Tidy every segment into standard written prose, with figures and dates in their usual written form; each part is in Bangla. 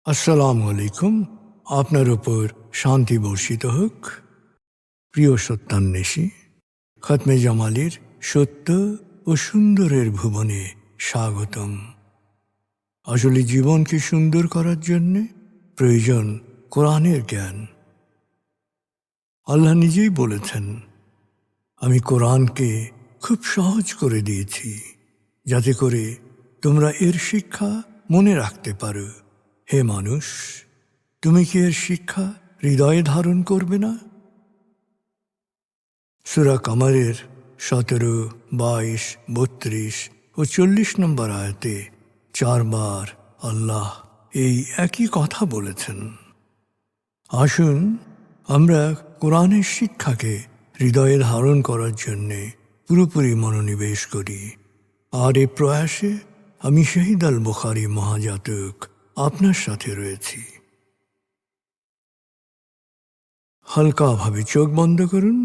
আসসালামু আলাইকুম। আপনার উপর শান্তি বর্ষিত হোক। প্রিয় সত্যান্বেষী, খতমে জামালির সত্য ও সুন্দরের ভুবনে স্বাগতম। আসলে জীবনকে সুন্দর করার জন্য প্রয়োজন কোরআনের জ্ঞান। আল্লাহ নিজেই বলেছেন, আমি কোরআনকে খুব সহজ করে দিয়েছি যাতে করে তোমরা এর শিক্ষা মনে রাখতে পারো। হে মানুষ, তুমি কি এর শিক্ষা হৃদয়ে ধারণ করবে না? সূরা কামারের 17, 22, 32 ও 40 নম্বর আয়াতে 4 বার আল্লাহ এই একই কথা বলেছেন। আসুন আমরা কোরআনের শিক্ষাকে হৃদয়ে ধারণ করার জন্যে পুরোপুরি মনোনিবেশ করি। আর এ প্রয়াসে আমি শহীদ আল বুখারী মহাজাতক আপনার সাথে রয়েছি। হালকাভাবে চোখ বন্ধ করুন,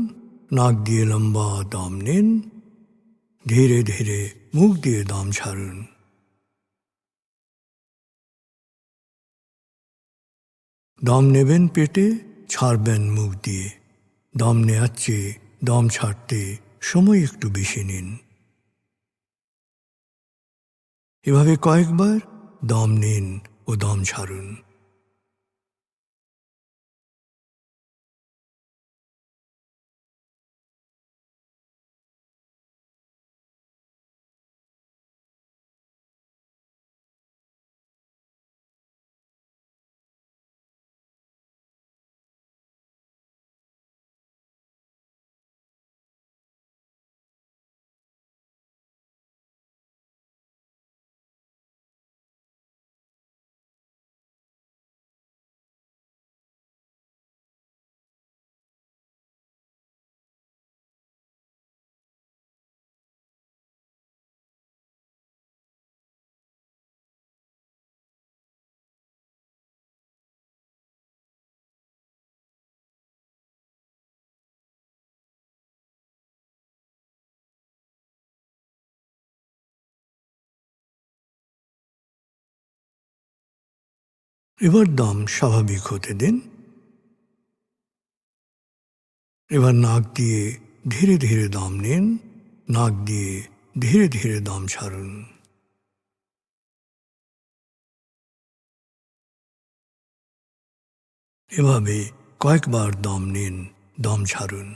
নাক দিয়ে লম্বা দম নিন, ধীরে ধীরে মুখ দিয়ে দম ছাড়ুন। দম নেবেন পেটে, ছাড়বেন মুখ দিয়ে। দম নেওয়ার চেয়ে দম ছাড়তে সময় একটু বেশি নিন। এভাবে কয়েকবার দম নিন ও দম ছাড়ুন। এবার দম স্বাভাবিক হতে দিন। এবার নাক দিয়ে ধীরে ধীরে দম নিন, নাক দিয়ে ধীরে ধীরে দম ছাড়ুন। এভাবে কয়েকবার দম নিন, দম ছাড়ুন।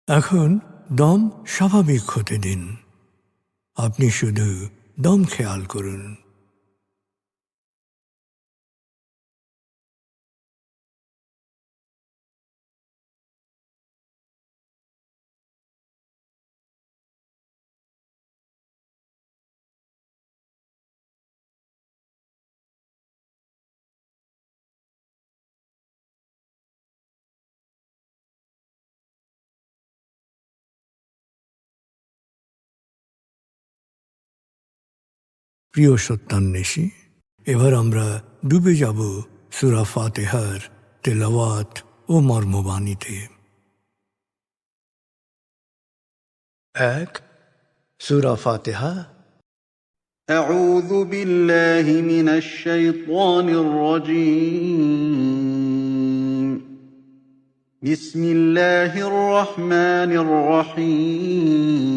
এখন দম স্বাভাবিক হতে দিন। আপনি শুধু দম খেয়াল করুন। প্রিয় সত্যান্বেষী, এবার আমরা ডুবে যাব সূরা ফাতিহার তেলাওয়াত ও মর্মবাণীতে। 1, সূরা ফাতিহা। أعوذ بالله من الشيطان الرجيم. بسم الله الرحمن الرحيم.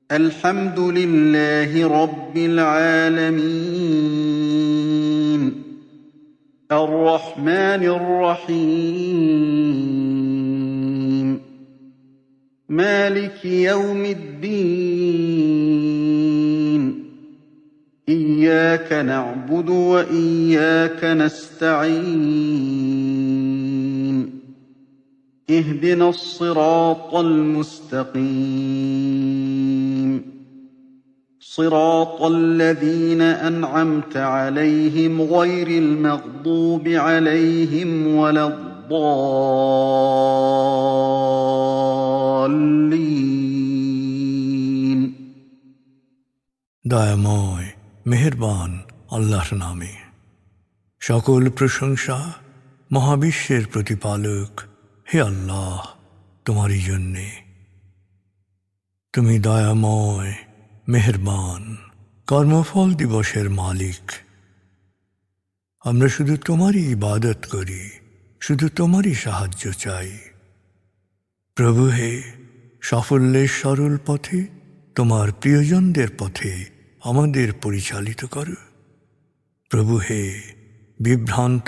الحمد لله رب العالمين. الرحمن الرحيم مالك يوم الدين إياك نعبد وإياك نستعين اهدنا الصراط المستقيم صراط الذين أنعمت عليهم غير المغضوب عليهم ولا الضالين দয়াময় মেহেরবান আল্লাহর নামে। সকল প্রশংসা মহাবিশ্বের প্রতিপালক হে আল্লাহ তোমারই জন্যে। তুমি দয়াময় মেহেরবান কর্মফল দিবসের মালিক। আমরা শুধু তোমারই ইবাদত করি, শুধু তোমারই সাহায্য চাই। প্রভু হে, সাফল্যের সরল পথে তোমার প্রিয়জনদের পথে আমাদের পরিচালিত করো। প্রভু হে, বিভ্রান্ত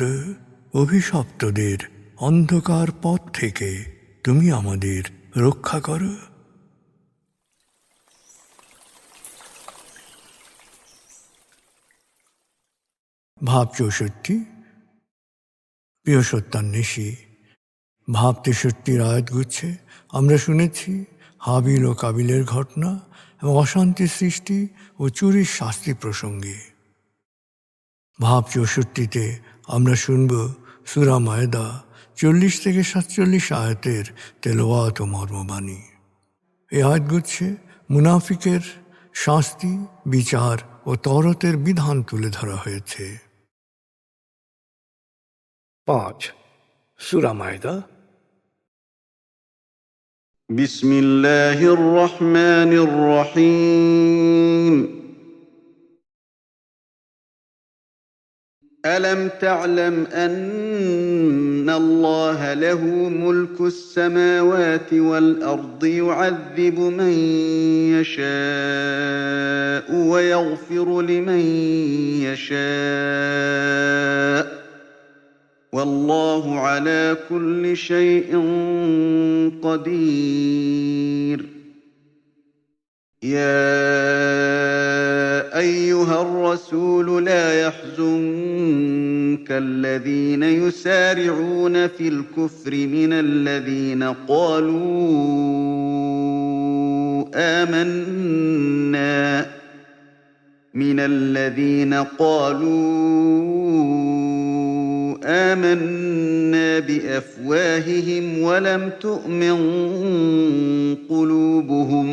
অভিশপ্তদের অন্ধকার পথ থেকে তুমি আমাদের রক্ষা করো। ভাব 64 প্রিয় সত্যান্বেষী, ভাব 63 আয়াত গুচ্ছে আমরা শুনেছি হাবিল ও কাবিলের ঘটনা এবং অশান্তি সৃষ্টি ও চুরির শাস্তি প্রসঙ্গে। ভাব 64-তে আমরা শুনব সূরা মায়দা 40 থেকে 47 আয়াতের তেলাওয়াত ও মর্মবাণী। এই আয়াতগুচ্ছে মুনাফিকের শাস্তি, বিচার ও তওরাতের বিধান তুলে ধরা হয়েছে। 5 সূরা মায়দা। بسم الله الرحمن الرحيم ألم تعلم أن الله له ملك السماوات والأرض يعذب من يشاء ويغفر لمن يشاء والله على كل شيء قدير يا أيها الرسول لا يحزنك الذين يسارعون في الكفر من الذين قالوا آمنا بأفواههم ولم تؤمن قلوبهم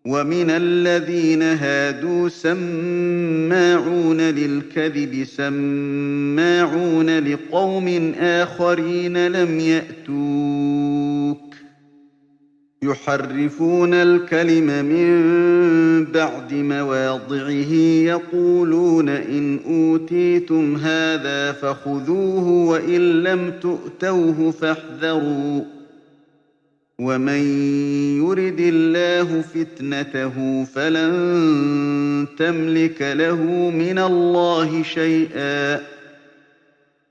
ومن الذين هادوا سماعون للكذب سماعون لقوم آخرين لم يأتوك يحرفون الكلم من بعد مواضعه يقولون إن أوتيتم هذا فخذوه وإن لم تؤتوه فاحذروا ومن يرد الله فتنته فلن تملك له من الله شيئا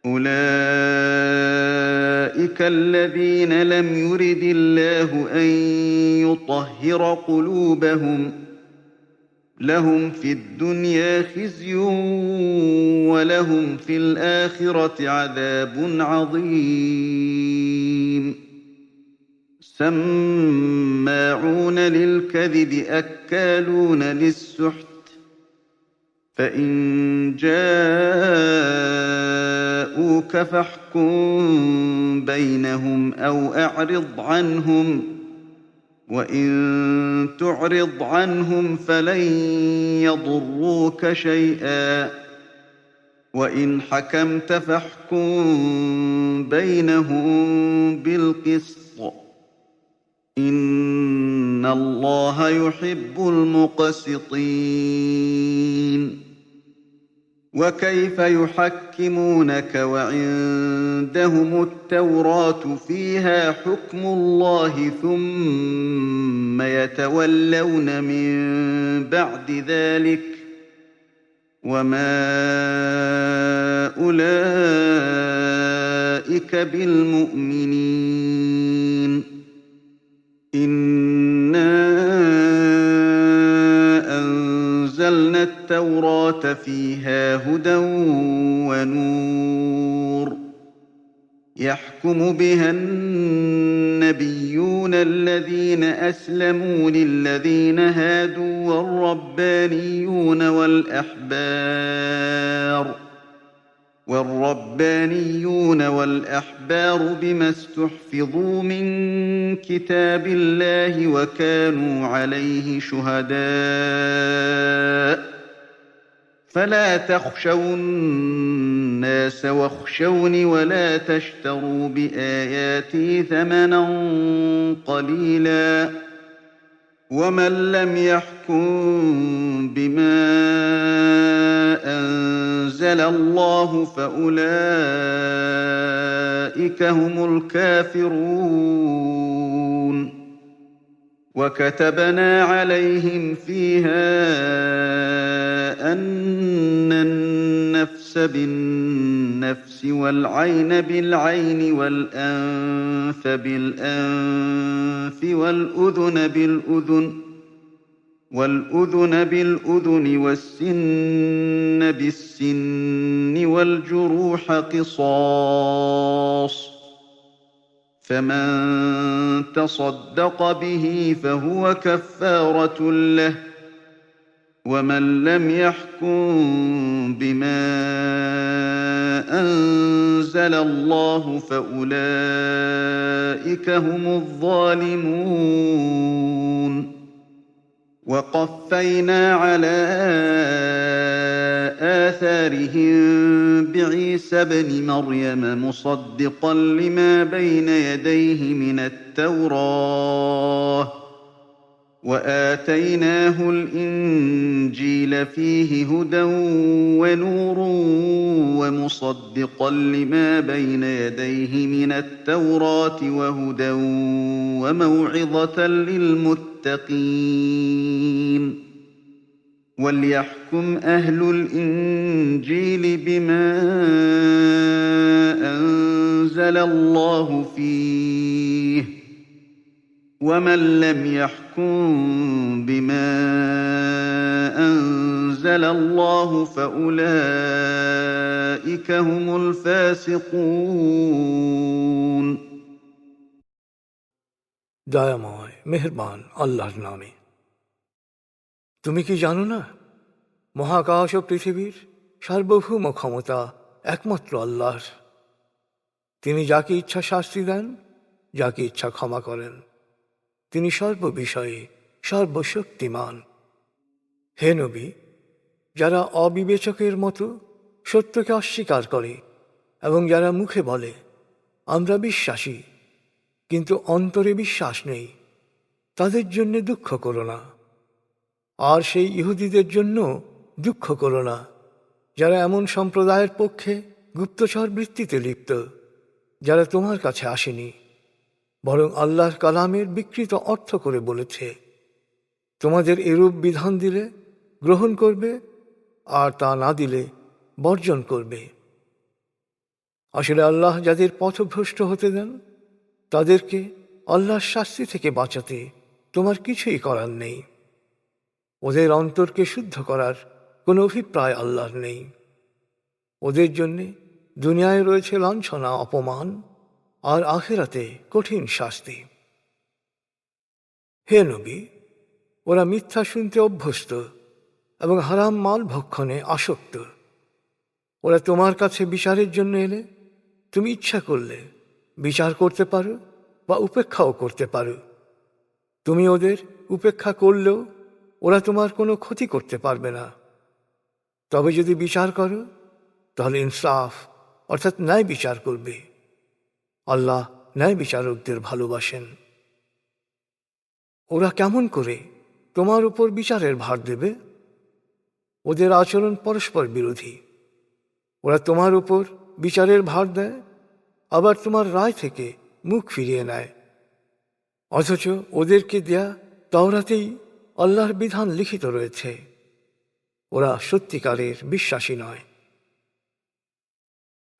أولئك الذين لم يرد الله أن يطهر قلوبهم لهم في الدنيا خزي ولهم في الآخرة عذاب عظيم سماعون للكذب أكالون للسحت فإن جاءوك فاحكم بينهم أو أعرض عنهم وإن تعرض عنهم فلن يضروك شيئا وإن حكمت فاحكم بينهم بالقسط إن الله يحب المقسطين وكيف يحكمونك وعندهم التوراة فيها حكم الله ثم يتولون من بعد ذلك وما أولئك بالمؤمنين إنا أنزلنا التوراة فيها هدى ونور يحكم بها النبيون الذين أسلموا للذين هادوا والربانيون والأحبار بما استحفظوا من كتاب الله وكانوا عليه شهداء فلا تخشوا الناس واخشوني ولا تشتروا بآياتي ثمنا قليلا ومن لم يحكم بما أنزل الله فأولئك هم الكافرون وكتبنا عليهم فيها أن النفس بالنفس والعين بالعين والأنف بالأنف والأذن بالأذن والسن بالسن والجروح قصاص فمن تصدق به فهو كفارة له ومن لم يحكم بما أنزل الله فأولئك هم الظالمون وقفينا على آثارهم بعيسى ابن مريم مصدقا لما بين يديه من التوراة وآتيناه الإنجيل فيه هدى ونور ومصدقا لما بين يديه من التوراة وهدى وموعظة للمتقين وليحكم أهل الإنجيل بما أنزل الله فيه ومن لم يحكم بما أنزل الله فأولئك هم الفاسقون দয়াময় মেহেরবান আল্লাহর নামে। তুমি কি জানো না, মহাকাশ ও পৃথিবীর সার্বভৌম ক্ষমতা একমাত্র আল্লাহর। তিনি যাকে ইচ্ছা শাস্তি দেন, যাকে ইচ্ছা ক্ষমা করেন। তিনি সর্ববিষয়ে সর্বশক্তিমান। হে নবী, যারা অবিবেচকের মতো সত্যকে অস্বীকার করে এবং যারা মুখে বলে আমরা বিশ্বাসী কিন্তু অন্তরে বিশ্বাস নেই, তাদের জন্য দুঃখ করো না। আর সেই ইহুদিদের জন্য দুঃখ করো না যারা এমন সম্প্রদায়ের পক্ষে গুপ্তচর বৃত্তিতে লিপ্ত, যারা তোমার কাছে আসেনি, বরং আল্লাহর কালামের বিকৃত অর্থ করে বলেছে। তোমাদের এরূপ বিধান দিলে গ্রহণ করবে, আর তা না দিলে বর্জন করবে। আসলে আল্লাহ যাদের পথভ্রষ্ট হতে দেন, তাদেরকে আল্লাহর শাস্তি থেকে বাঁচাতে তোমার কিছুই করার নেই। ওদের অন্তরকে শুদ্ধ করার কোনো অভিপ্রায় আল্লাহর নেই। ওদের জন্যে দুনিয়ায় রয়েছে লাঞ্ছনা, অপমান, আর আখিরাতে কঠিন শাস্তি। হে নবী, ওরা মিথ্যা শুনতে অভ্যস্ত এবং হারাম মাল ভক্ষণে আসক্ত। ওরা তোমার কাছে বিচারের জন্য এলে তুমি ইচ্ছা করলে বিচার করতে পারো বা উপেক্ষাও করতে পারো। তুমি ওদের উপেক্ষা করলেও ওরা তোমার কোনো ক্ষতি করতে পারবে না। তবে যদি বিচার করো তাহলে ইনসাফ অর্থাৎ ন্যায় বিচার করবে। আল্লাহ ন্যায় বিচারকদের ভালোবাসেন। ওরা কেমন করে তোমার উপর বিচারের ভার দেবে? ওদের আচরণ পরস্পর বিরোধী। ওরা তোমার উপর বিচারের ভার দেয়, আবার তোমার রায় থেকে মুখ ফিরিয়ে নেয়। অথচ ওদেরকে দেয়া তাওরাতেই আল্লাহর বিধান লিখিত রয়েছে। ওরা সত্যিকারের বিশ্বাসী নয়।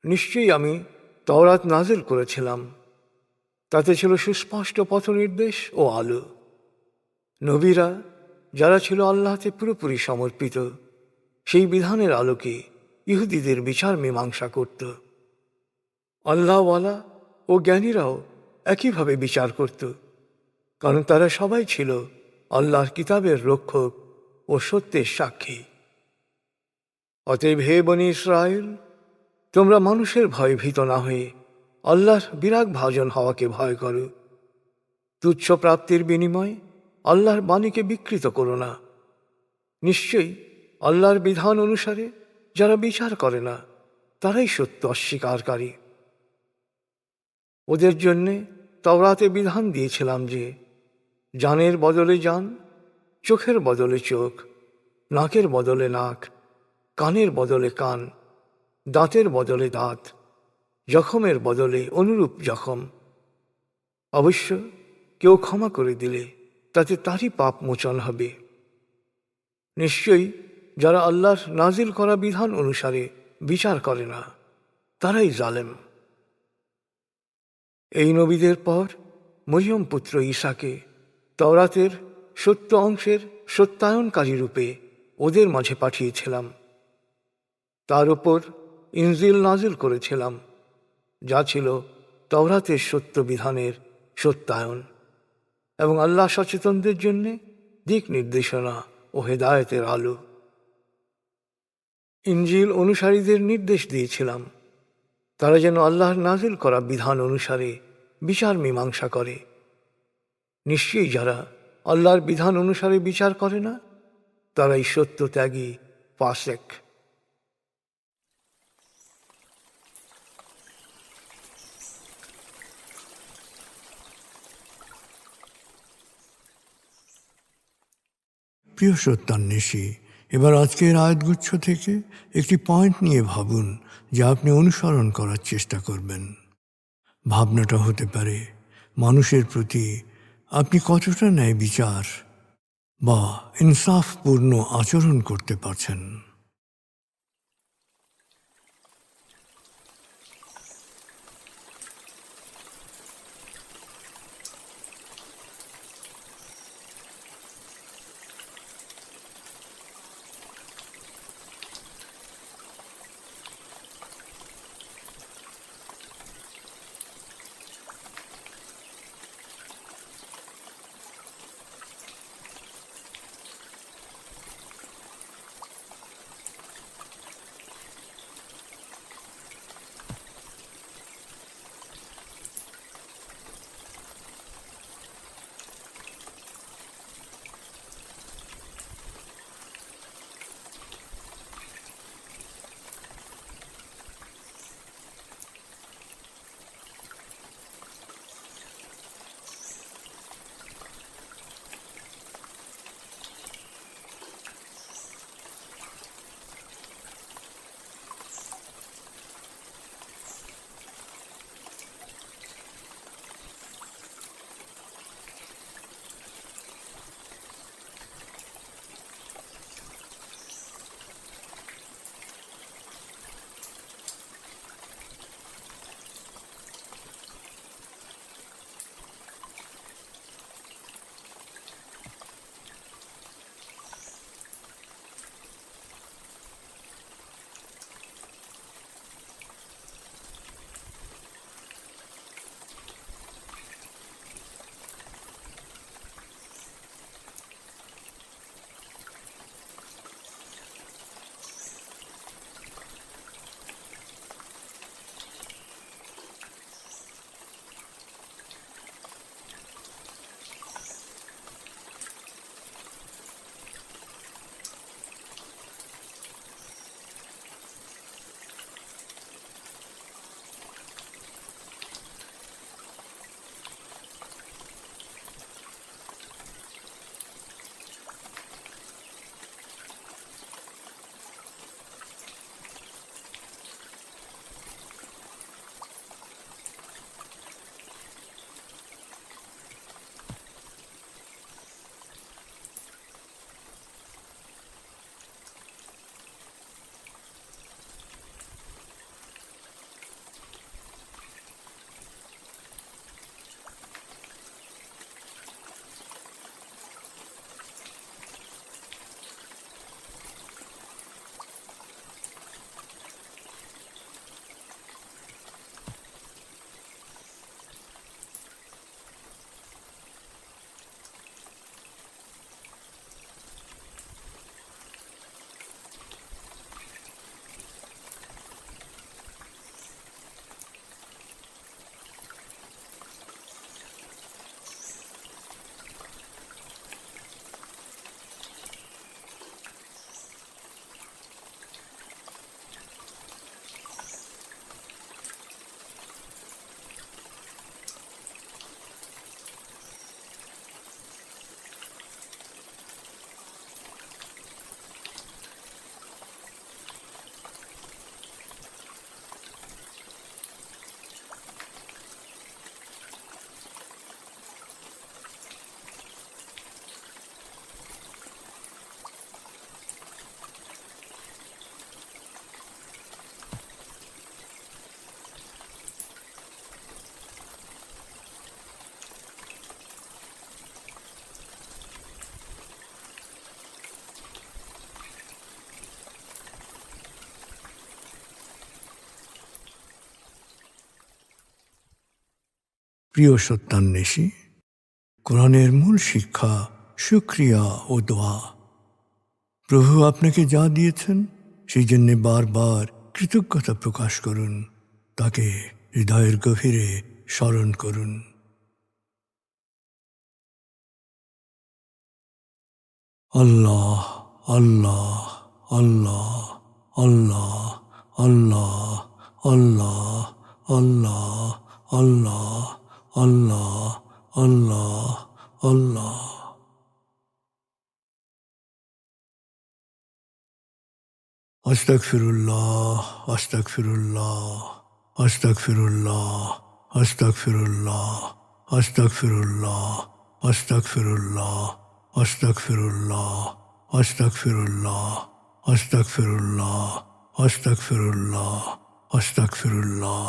নিশ্চয়ই আমি তওরাত নাজিল করেছিলাম, তাতে ছিল সুস্পষ্ট পথনির্দেশ ও আলো। নবীরা, যারা ছিল আল্লাহতে পুরোপুরি সমর্পিত, সেই বিধানের আলোকে ইহুদিদের বিচার মীমাংসা করত। আল্লাহওয়ালা ও জ্ঞানীরাও একইভাবে বিচার করত, কারণ তারা সবাই ছিল আল্লাহর কিতাবের রক্ষক ও সত্যের সাক্ষী। অতএব হে বনী ইসরায়েল, তোমরা মানুষের ভয়ে ভীত না হয়ে আল্লাহর বিরাগ ভাজন হওয়াকে ভয় করো। তুচ্ছ প্রাপ্তির বিনিময়ে আল্লাহর বাণীকে বিকৃত করো না। নিশ্চয়ই আল্লাহর বিধান অনুসারে যারা বিচার করে না, তারাই সত্য অস্বীকারী। ওদের জন্যে তাওরাতে বিধান দিয়েছিলাম যে জানের বদলে জান, চোখের বদলে চোখ, নাকের বদলে নাক, কানের বদলে কান, দাঁতের বদলে দাঁত, জখমের বদলে অনুরূপ জখম। অবশ্য কেউ ক্ষমা করে দিলে তাতে তারই পাপ মোচন হবে। নিশ্চয়ই যারা আল্লাহর নাজিল করা বিধান অনুসারে বিচার করে না, তারাই জালেম। এই নবীদের পর মরিয়ম পুত্র ঈসাকে তাওরাতের সত্য অংশের সত্যায়নকারী রূপে ওদের মাঝে পাঠিয়েছিলাম। তার উপর ইনজিল নাজিল করেছিলাম, যা ছিল তাওরাতের সত্য বিধানের সত্যায়ন এবং আল্লাহ সচেতনদের জন্য দিক নির্দেশনা ও হেদায়েতের আলো। ইনজিল অনুসারীদের নির্দেশ দিয়েছিলাম, তারা যেন আল্লাহর নাজিল করা বিধান অনুসারে বিচার মীমাংসা করে। নিশ্চয়ই যারা আল্লাহর বিধান অনুসারে বিচার করে না, তারাই সত্যত্যাগী ফাসেক। প্রিয় সত্যান্বেষী, এবার আজকের আয়াতগুচ্ছ থেকে একটি পয়েন্ট নিয়ে ভাবুন, যা আপনি অনুসরণ করার চেষ্টা করবেন। ভাবনাটা হতে পারে মানুষের প্রতি আপনি কতটা ন্যায় বিচার বা ইনসাফপূর্ণ আচরণ করতে পারছেন। প্রিয় সত্যান্বেষী, কোরআনের মূল শিক্ষা শুকরিয়া ও দোয়া। প্রভু আপনাকে যা দিয়েছেন সেই জন্যে বারবার কৃতজ্ঞতা প্রকাশ করুন, তাকে হৃদয়ের গভীরে স্মরণ করুন। আল্লাহ আল্লাহ আল্লাহ আল্লাহ আল্লাহ আল্লাহ আল্লাহ আল্লাহ আল্লাহ আল্লাহ আল্লাহ। আস্তাগফিরুল্লাহ আস্তাগফিরুল্লাহ আস্তাগফিরুল্লাহ আস্তাগফিরুল্লাহ আস্তাগফিরুল্লাহ আস্তাগফিরুল্লাহ আস্তাগফিরুল্লাহ আস্তাগফিরুল্লাহ আস্তাগফিরুল্লাহ আস্তাগফিরুল্লাহ আস্তাগফিরুল্লাহ।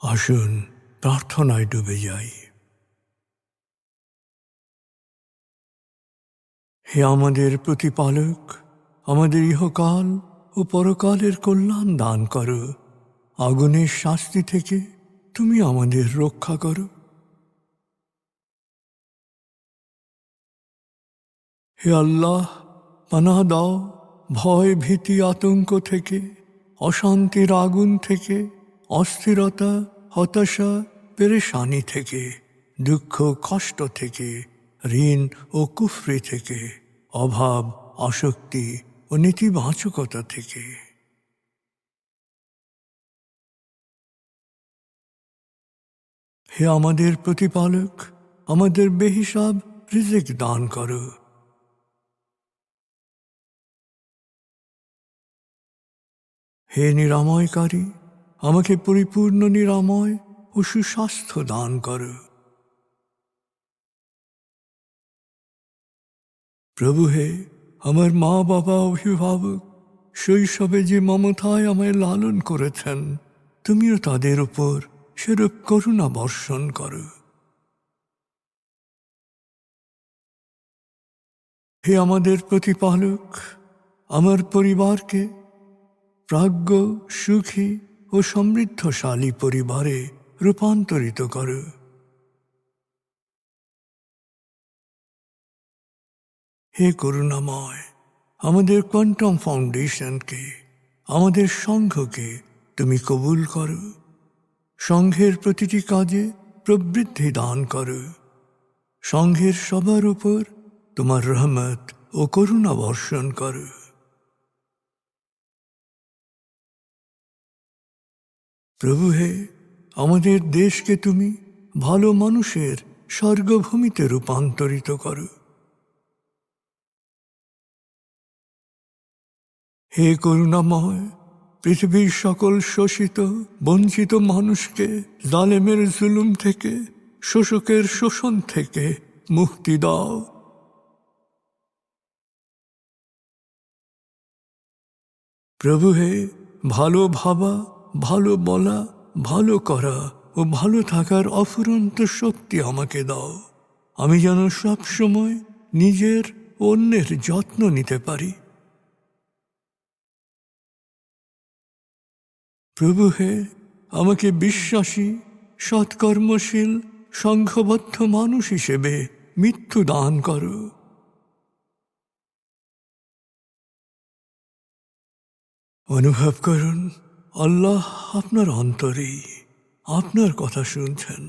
আসুন প্রার্থনায় ডুবে যাই। হে আমাদের প্রতিপালক, আমাদের ইহকাল ও পরকালের কল্যাণ দান করো। আগুনের শাস্তি থেকে তুমি আমাদের রক্ষা করো। হে আল্লাহ, পানাহ দাও ভয় ভীতি আতঙ্ক থেকে, অশান্তির আগুন থেকে, অস্থিরতা হতাশা পেরেশানি থেকে, দুঃখ কষ্ট থেকে, ঋণ ও কুফরি থেকে, অভাব আসক্তি ও নেতিবাচকতা থেকে। হে আমাদের প্রতিপালক, আমাদের বেহিসাব রিজিক দান করো। হে নিরাময়কারী, আমাকে পরিপূর্ণ নিরাময় ও সুস্বাস্থ্য দান করো। প্রভু হে, আমার মা বাবা অভিভাবক শৈশবে যে মমতায় আমায় লালন করেছেন, তুমিও তাদের উপর সেরূপ করুণা বর্ষণ করো। হে আমাদের প্রতিপালক, আমার পরিবারকে প্রাজ্ঞ সুখী ও সমৃদ্ধশালী পরিবারে রূপান্তরিত করো। হে করুণাময়, আমাদের কোয়ান্টাম ফাউন্ডেশনকে, আমাদের সংঘকে তুমি কবুল করো। সংঘের প্রতিটি কাজে প্রবৃদ্ধি দান করো। সংঘের সবার উপর তোমার রহমত ও করুণা বর্ষণ করো। প্রভু হে, আমাদের দেশকে তুমি ভালো মানুষের স্বর্গভূমিতে রূপান্তরিত করো। হে করুণাময়, পৃথিবীর সকল শোষিত বঞ্চিত মানুষকে জালেমের জুলুম থেকে, শোষকের শোষণ থেকে মুক্তি দাও। প্রভু হে, ভালো ভাবা, ভালো বলা, ভালো করা ও ভালো থাকার অফুরন্ত শক্তি আমাকে দাও। আমি যেন সব সময় নিজের ও অন্যের যত্ন নিতে পারি। প্রভু হে, আমাকে বিশ্বাসী সৎকর্মশীল সংঘবদ্ধ মানুষ হিসেবে মৃত্যু দান করো। অনুভব করুন, আল্লাহ আপনার অন্তরেই আপনার কথা শুনছেন।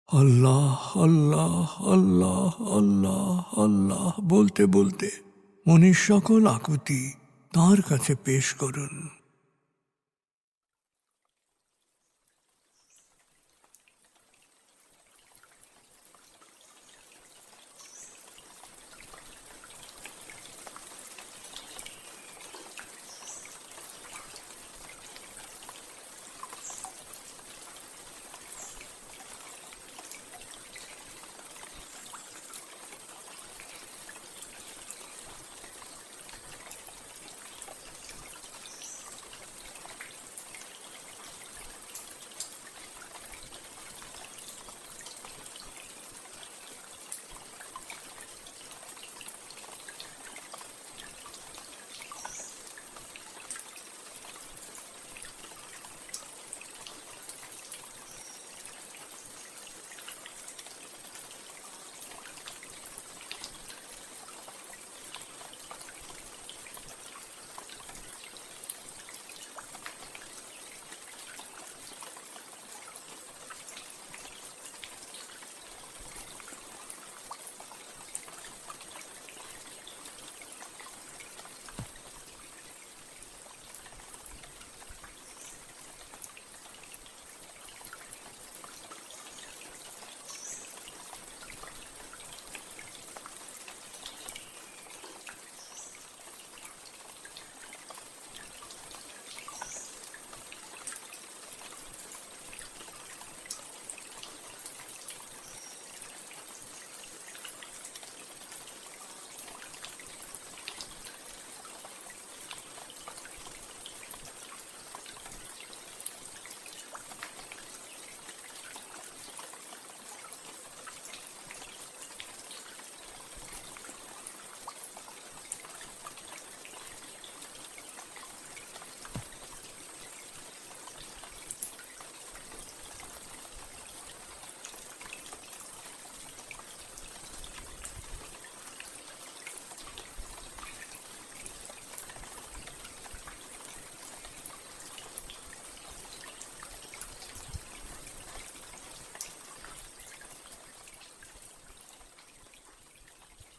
আল্লাহ আল্লাহ আল্লাহ আল্লাহ আল্লাহ বলতে বলতে মনের সকল আকুতি তাঁর কাছে পেশ করুন।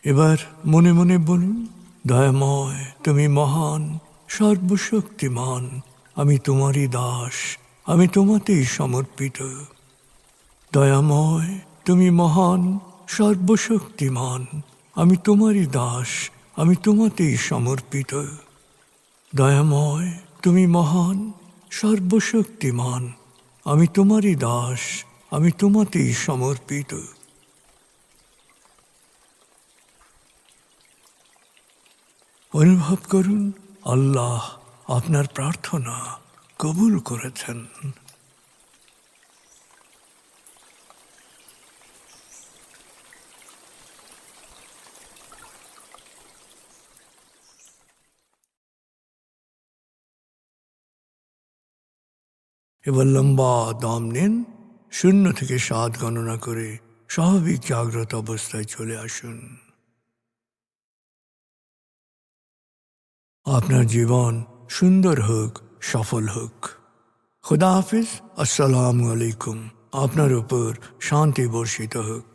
এবার মনে মনে বলুন, দয়াময় তুমি মহান, সর্বশক্তিমান, আমি তোমারই দাস, আমি তোমাতেই সমর্পিত। দয়াময় তুমি মহান, সর্বশক্তিমান, আমি তোমারই দাস, আমি তোমাতেই সমর্পিত। দয়াময় তুমি মহান, সর্বশক্তিমান, আমি তোমারই দাস, আমি তোমাতেই সমর্পিত। অনুভব করুন আল্লাহ আপনার প্রার্থনা কবুল করেছেন। এবার লম্বা দম নিন, 0 থেকে 7 গণনা করে স্বাভাবিক জাগ্রত অবস্থায় চলে আসুন। আপনার জীবন সুন্দর হোক, সফল হোক। খুদা হাফিজ। আসসালামু আলাইকুম। আপনার উপর শান্তি বর্ষিত হোক।